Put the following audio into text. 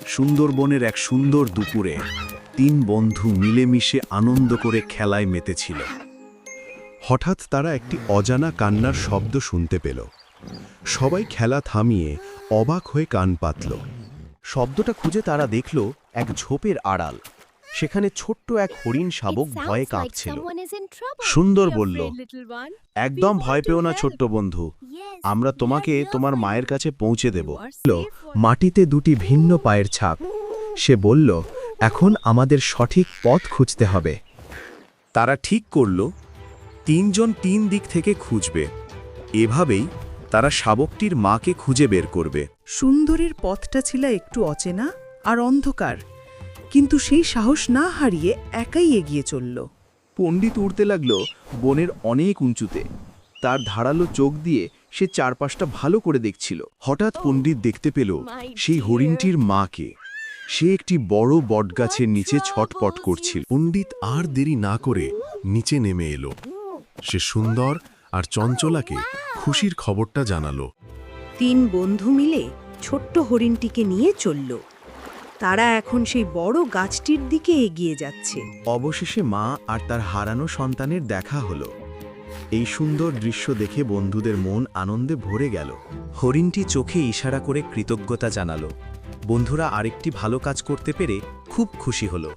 সুন্দরবনের এক সুন্দর দুপুরে 3 বন্ধু মিলেমিশে আনন্দ করে খেলায় মেতেছিল। হঠাৎ তারা একটি অজানা কান্নার শব্দ শুনতে পেল। সবাই খেলা থামিয়ে অবাক হয়ে কান পাতল। শব্দটা খুঁজে তারা দেখল এক ঝোপের আড়াল। সেখানে ছোট্ট এক হরিণ শাবক ভয়ে কাঁপছিল। সুন্দর বলল, একদম ভয় পেও না ছোট্ট বন্ধু, আমরা তোমাকে তোমার মায়ের কাছে পৌঁছে দেব। মাটিতে 2টি ভিন্ন পায়ের ছাপ। সে বলল, এখন আমাদের সঠিক পথ খুঁজতে হবে। তারা ঠিক করল 3 জন 3 দিক থেকে খুঁজবে। এভাবেই তারা শাবকটির মাকে খুঁজে বের করবে। সুন্দরীর পথটা ছিল একটু অচেনা আর অন্ধকার, কিন্তু সেই সাহস না হারিয়ে একাই এগিয়ে চলল। পণ্ডিত উড়তে লাগল বনের অনেক উঁচুতে। তার ধারালো চোখ দিয়ে সে চারপাশটা ভালো করে দেখছিল। হঠাৎ পণ্ডিত দেখতে পেল সেই হরিণটির মাকে। সে একটি বড় বটগাছের নিচে ছটপট করছিল। পণ্ডিত আর দেরি না করে নিচে নেমে এলো। সে সুন্দর আর চঞ্চলাকে খুশির খবরটা জানালো। 3 বন্ধু মিলে ছোট্ট হরিণটিকে নিয়ে চলল। তারা এখন সেই বড় গাছটির দিকে এগিয়ে যাচ্ছে। অবশেষে মা আর তার হারানো সন্তানের দেখা হলো। এই সুন্দর দৃশ্য দেখে বন্ধুদের মন আনন্দে ভরে গেল। হরিণটি চোখে ইশারা করে কৃতজ্ঞতা জানালো। বন্ধুরা আরেকটি ভালো কাজ করতে পেরে খুব খুশি হলো।